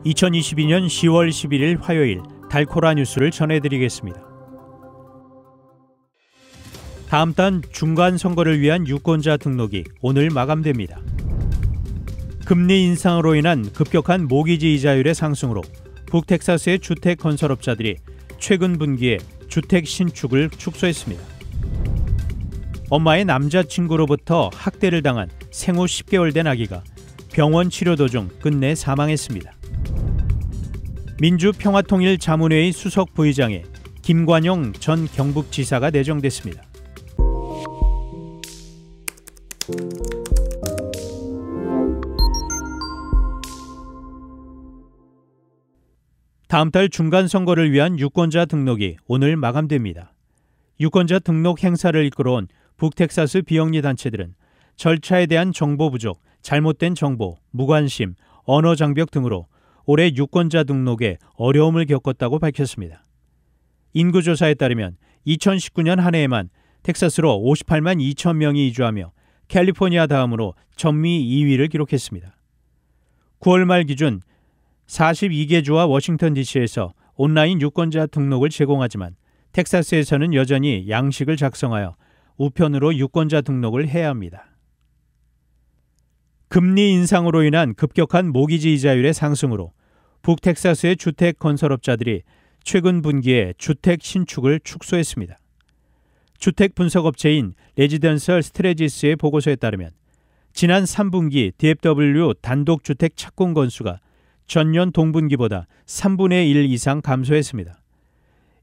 2022년 10월 11일 화요일 달코라 뉴스를 전해드리겠습니다. 다음 달 중간 선거를 위한 유권자 등록이 오늘 마감됩니다. 금리 인상으로 인한 급격한 모기지 이자율의 상승으로 북텍사스의 주택 건설업자들이 최근 분기에 주택 신축을 축소했습니다. 엄마의 남자친구로부터 학대를 당한 생후 10개월 된 아기가 병원 치료 도중 끝내 사망했습니다. 민주평화통일자문회의 수석 부의장에 김관영 전 경북지사가 내정됐습니다. 다음 달 중간 선거를 위한 유권자 등록이 오늘 마감됩니다. 유권자 등록 행사를 이끌어온 북텍사스 비영리 단체들은 절차에 대한 정보 부족, 잘못된 정보, 무관심, 언어 장벽 등으로 올해 유권자 등록에 어려움을 겪었다고 밝혔습니다. 인구조사에 따르면 2019년 한 해에만 텍사스로 58만 2천 명이 이주하며 캘리포니아 다음으로 전미 2위를 기록했습니다. 9월 말 기준 42개 주와 워싱턴 DC에서 온라인 유권자 등록을 제공하지만 텍사스에서는 여전히 양식을 작성하여 우편으로 유권자 등록을 해야 합니다. 금리 인상으로 인한 급격한 모기지 이자율의 상승으로 북텍사스의 주택 건설업자들이 최근 분기에 주택 신축을 축소했습니다. 주택 분석업체인 레지던셜 스트래지스의 보고서에 따르면 지난 3분기 DFW 단독주택 착공 건수가 전년 동분기보다 3분의 1 이상 감소했습니다.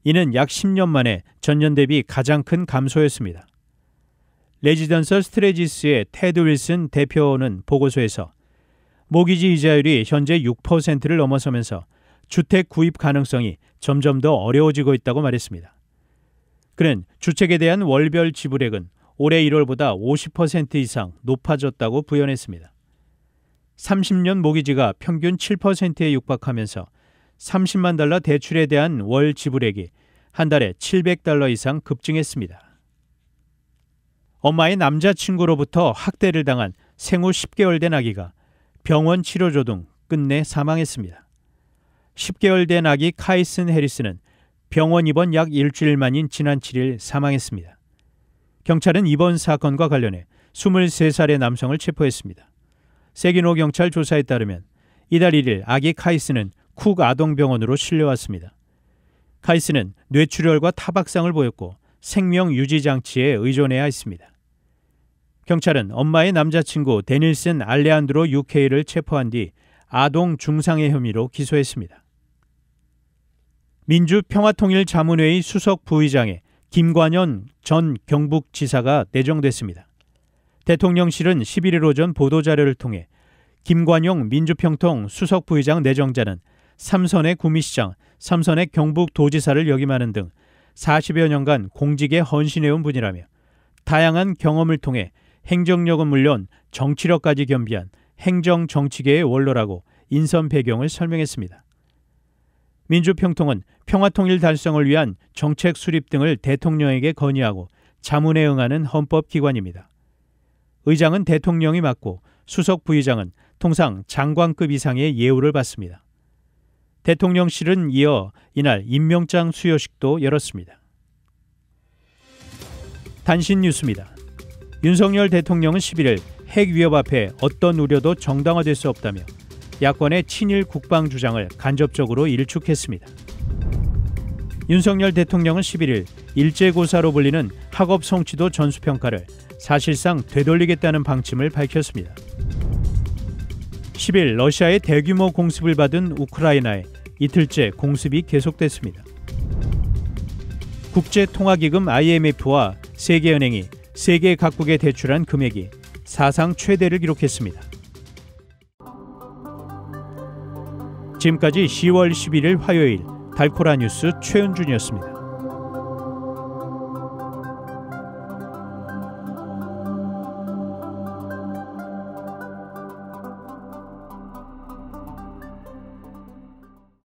이는 약 10년 만에 전년 대비 가장 큰 감소였습니다. 레지던셜 스트래지스의 테드 윌슨 대표는 보고서에서 모기지 이자율이 현재 6%를 넘어서면서 주택 구입 가능성이 점점 더 어려워지고 있다고 말했습니다. 그는 주택에 대한 월별 지불액은 올해 1월보다 50% 이상 높아졌다고 부연했습니다. 30년 모기지가 평균 7%에 육박하면서 30만 달러 대출에 대한 월 지불액이 한 달에 $700 이상 급증했습니다. 엄마의 남자친구로부터 학대를 당한 생후 10개월 된 아기가 병원 치료조 등 끝내 사망했습니다. 10개월 된 아기 카이슨 해리스는 병원 입원 약 일주일 만인 지난 7일 사망했습니다. 경찰은 이번 사건과 관련해 23살의 남성을 체포했습니다. 세기노 경찰 조사에 따르면 이달 1일 아기 카이스는 쿡 아동병원으로 실려왔습니다. 카이스는 뇌출혈과 타박상을 보였고 생명 유지 장치에 의존해야 했습니다. 경찰은 엄마의 남자친구 데닐슨 알레한드로 UK를 체포한 뒤 아동 중상해 혐의로 기소했습니다. 민주평화통일자문회의 수석 부의장에 김관현 전 경북지사가 내정됐습니다. 대통령실은 11일 오전 보도자료를 통해 김관용 민주평통 수석 부의장 내정자는 삼선의 구미시장, 삼선의 경북도지사를 역임하는 등 40여 년간 공직에 헌신해온 분이라며 다양한 경험을 통해 행정력은 물론 정치력까지 겸비한 행정정치계의 원로라고 인선 배경을 설명했습니다. 민주평통은 평화통일 달성을 위한 정책 수립 등을 대통령에게 건의하고 자문에 응하는 헌법기관입니다. 의장은 대통령이 맡고 수석 부의장은 통상 장관급 이상의 예우를 받습니다. 대통령실은 이어 이날 임명장 수여식도 열었습니다. 단신 뉴스입니다. 윤석열 대통령은 11일 핵 위협 앞에 어떤 우려도 정당화될 수 없다며 야권의 친일 국방 주장을 간접적으로 일축했습니다. 윤석열 대통령은 11일 일제고사로 불리는 학업 성취도 전수평가를 사실상 되돌리겠다는 방침을 밝혔습니다. 10일 러시아의 대규모 공습을 받은 우크라이나에 이틀째 공습이 계속됐습니다. 국제통화기금 IMF와 세계은행이 세계 각국에 대출한 금액이 사상 최대를 기록했습니다. 지금까지 10월 11일 화요일 달코라 뉴스 최은준이었습니다.